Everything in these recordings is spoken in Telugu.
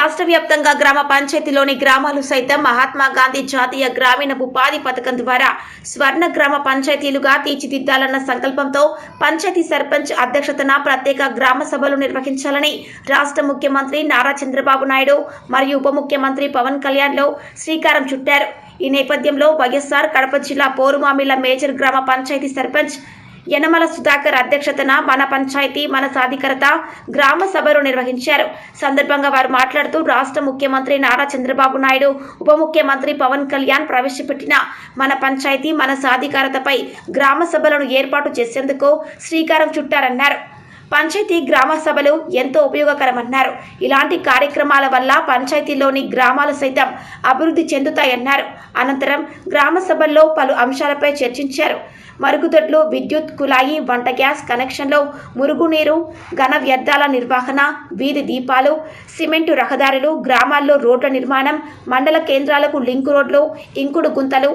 రాష్ట్ర వ్యాప్తంగా గ్రామ పంచాయతీలోని గ్రామాలు సైతం మహాత్మా గాంధీ జాతీయ గ్రామీణ ఉపాధి పథకం ద్వారా స్వర్ణ గ్రామ పంచాయతీలుగా తీర్చిదిద్దాలన్న సంకల్పంతో పంచాయతీ సర్పంచ్ అధ్యక్షతన ప్రత్యేక గ్రామ సభలు నిర్వహించాలని రాష్ట్ర ముఖ్యమంత్రి నారా చంద్రబాబు నాయుడు మరియు ఉప ముఖ్యమంత్రి పవన్ కళ్యాణ్లో శ్రీకారం చుట్టారు. ఈ నేపథ్యంలో వైఎస్ఆర్ కడప జిల్లా పోరుమామిళ్ల మేజర్ గ్రామ పంచాయతీ సర్పంచ్ యనమల సుధాకర్ అధ్యక్షతన మన పంచాయతీ మన సాధికారత గ్రామ సభలు నిర్వహించారు. సందర్భంగా వారు మాట్లాడుతూ రాష్ట్ర ముఖ్యమంత్రి నారా చంద్రబాబు నాయుడు ఉప ముఖ్యమంత్రి పవన్ కళ్యాణ్ ప్రవేశపెట్టిన మన పంచాయతీ మన సాధికారతపై గ్రామ సభలను ఏర్పాటు చేసేందుకు శ్రీకారం చుట్టారన్నారు. పంచాయతీ గ్రామ సభలు ఎంతో ఉపయోగకరమన్నారు. ఇలాంటి కార్యక్రమాల వల్ల పంచాయతీలోని గ్రామాలు సైతం అభివృద్ధి చెందుతాయన్నారు. అనంతరం గ్రామ సభల్లో పలు అంశాలపై చర్చించారు. మరుగుదొడ్లు, విద్యుత్ కుళాయి, వంట గ్యాస్ కనెక్షన్లు, మురుగునీరు, ఘన వ్యర్థాల నిర్వహణ, వీధి దీపాలు, సిమెంటు రహదారులు, గ్రామాల్లో రోడ్ల నిర్మాణం, మండల కేంద్రాలకు లింకు రోడ్లు, ఇంకుడు గుంతలు,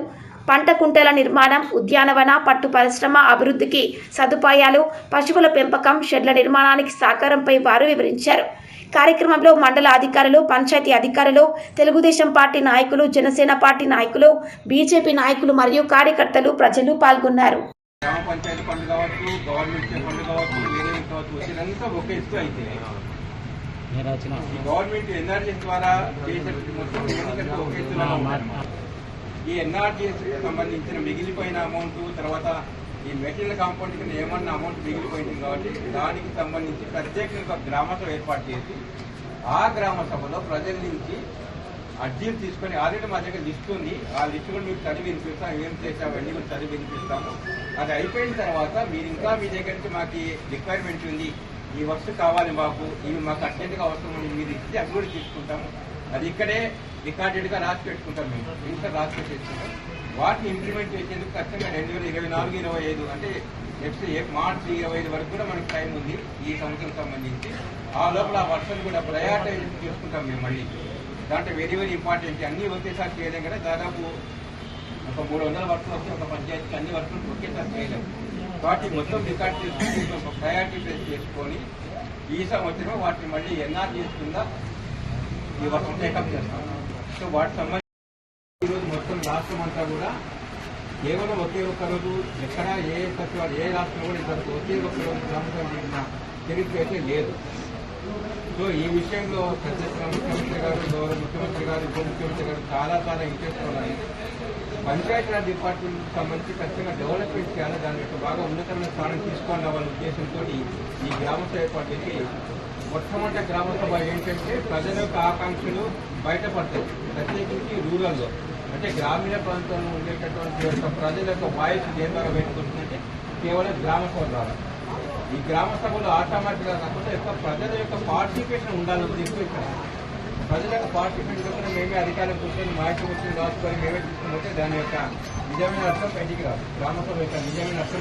పంట కుంటల నిర్మాణం, ఉద్యానవన పట్టు పరిశ్రమ అభివృద్ధికి సదుపాయాలు, పశువుల పెంపకం, షెడ్ల నిర్మాణానికి సహకారంపై వారు వివరించారు. కార్యక్రమంలో మండల అధికారులు, పంచాయతీ అధికారులు, తెలుగుదేశం పార్టీ నాయకులు, జనసేన పార్టీ నాయకులు, బీజేపీ నాయకులు మరియు కార్యకర్తలు, ప్రజలు పాల్గొన్నారు. ఈ ఎన్ఆర్జీఎస్ సంబంధించిన మిగిలిపోయిన అమౌంట్, తర్వాత ఈ మెటీరియల్ కాంపౌండ్ కింద ఏమన్నా అమౌంట్ మిగిలిపోయింది కాబట్టి దానికి సంబంధించి ప్రత్యేకంగా గ్రామ సభ ఏర్పాటు చేసి ఆ గ్రామ సభలో ప్రజల నుంచి అర్జీలు తీసుకొని ఆల్రెడీ మా దగ్గర లిస్ట్ ఉంది. ఆ లిస్ట్ కూడా మీకు చదివి వినిపిస్తాం, ఏం చేసాం అవన్నీ కూడా చదివి వినిపిస్తాము. అది అయిపోయిన తర్వాత మీరు ఇంకా మీ దగ్గర నుంచి మాకు రిక్వైర్మెంట్ ఉంది, ఈ వస్తువు కావాలి మాకు, ఇవి మాకు అర్జెంట్గా అవసరం ఉంది, మీరు ఇస్తే అవి కూడా తీసుకుంటాము. అది ఇక్కడే రికార్డెడ్గా రాసి పెట్టుకుంటాం, మేము ఇంకా రాసి పెట్టేసుకుంటాం. వాటిని ఇంప్లిమెంట్ చేసేందుకు ఖచ్చితంగా 2024-25 అంటే నెక్స్ట్ మార్చి 25 వరకు కూడా మనకి టైం ఉంది ఈ సంవత్సరం సంబంధించి. ఆ లోపల ఆ వర్షాలు కూడా ప్రయారిటైజ్ చేసుకుంటాం మేము. మళ్ళీ దాంట్లో వెరీ వెరీ ఇంపార్టెంట్ అన్నీ ఒకేసారి చేయలేం కదా, దాదాపు ఒక 300 వర్షాలు వస్తే ఒక పంచాయతీకి అన్ని వర్షాలు ఒకేసారి చేయలేము. వాటిని మొత్తం రికార్డ్ చేసుకుని ఒక ప్రయారిటీ ప్లేస్ చేసుకొని ఈ సంవత్సరం వాటిని మళ్ళీ ఎన్ఆర్జీఎస్ కింద ఈ వర్షం టేకప్ చేస్తాం. సో వాటి సంబంధించి ఈరోజు మొత్తం రాష్ట్రం అంతా కూడా కేవలం ఒకే ఒక్క రోజు ఎక్కడ ఏ సచివాలయం ఏ రాష్ట్రంలో కూడా ఇంతవరకు ఒకే ఒక్క రోజు గ్రామసభ చేసిన చరిత్ర అయితే లేదు. సో ఈ విషయంలో ఖచ్చితంగా ముఖ్యమంత్రి గారు, గౌరవ ముఖ్యమంత్రి గారు, ఉప ముఖ్యమంత్రి గారు చాలా ఇంట్రెస్ట్ ఉన్నాయి. పంచాయతీరాజ్ డిపార్ట్మెంట్కి సంబంధించి ఖచ్చితంగా డెవలప్మెంట్ చేయాలి, దాని యొక్క బాగా ఉన్నతమైన స్థానం తీసుకోవాలి అనే ఉద్దేశంతో ఈ గ్రామసభ ఏర్పాటు చేసి మొట్టమొదటి గ్రామసభ ఏంటంటే ప్రజల యొక్క ఆకాంక్షలు బయటపడతాయి. ప్రత్యేకించి రూరల్లో అంటే గ్రామీణ ప్రాంతంలో ఉండేటటువంటి యొక్క ప్రజల యొక్క వాయిస్ దేని ద్వారా బయటపడుతుందంటే కేవలం గ్రామసభ ద్వారా. ఈ గ్రామ సభలు ఆటోమేటిక్గా కాకుండా యొక్క ప్రజల యొక్క పార్టిసిపేషన్ ఉండాలని తీసుకు ఇక్కడ ప్రజల యొక్క పార్టిసిపేషన్ కోసం మేమే అధికారం కూర్చొని మాహితి కూర్చొని రాసుకొని మేమే తీసుకుంటే దాని యొక్క నిజమైన అర్థం బయటికి రాదు. గ్రామసభ యొక్క నిజమైన అర్థం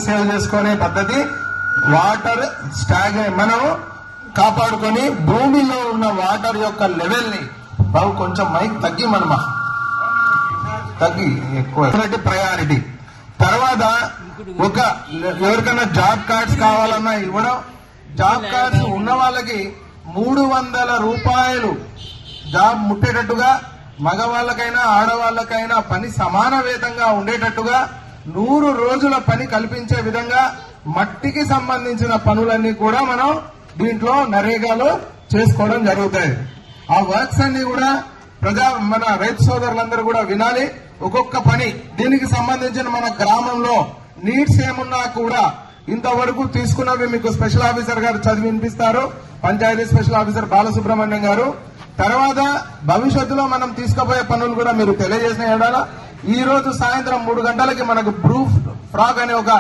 సేవ్ చేసుకునే పద్ధతి వాటర్ మనం కాపాడుకొని భూమిలో ఉన్న వాటర్ యొక్క లెవెల్ ని బాబు కొంచెం మైక్ తగ్గి ఎక్కువ ప్రయారిటీ. తర్వాత ఒక ఎవరికైనా జాబ్ కార్డ్స్ కావాలన్నా ఇవ్వడం, జాబ్ కార్డ్స్ ఉన్న వాళ్ళకి 300 రూపాయలు జాబ్ ముట్టేటట్టుగా, మగవాళ్ళకైనా ఆడవాళ్ళకైనా పని సమాన వేతంగా ఉండేటట్టుగా 100 రోజుల పని కల్పించే విధంగా మట్టికి సంబంధించిన పనులన్నీ కూడా మనం దీంట్లో నరేగాలో చేసుకోవడం జరుగుతాయి. ఆ వర్క్స్ అన్ని కూడా మన రైతు సోదరులందరూ కూడా వినాలి. ఒక్కొక్క పని దీనికి సంబంధించిన మన గ్రామంలో నీడ్స్ ఏమున్నా కూడా ఇంతవరకు తీసుకున్నవి మీకు స్పెషల్ ఆఫీసర్ గారు చదివి వినిపిస్తారు, పంచాయతీ స్పెషల్ ఆఫీసర్ బాలసుబ్రహ్మణ్యం గారు. తర్వాత భవిష్యత్తులో మనం తీసుకుపోయే పనులు కూడా మీరు తెలియజేసిన ఈ రోజు సాయంత్రం 3 గంటలకి మనకు ప్రూఫ్ ఫ్రాగ్ అనే ఒక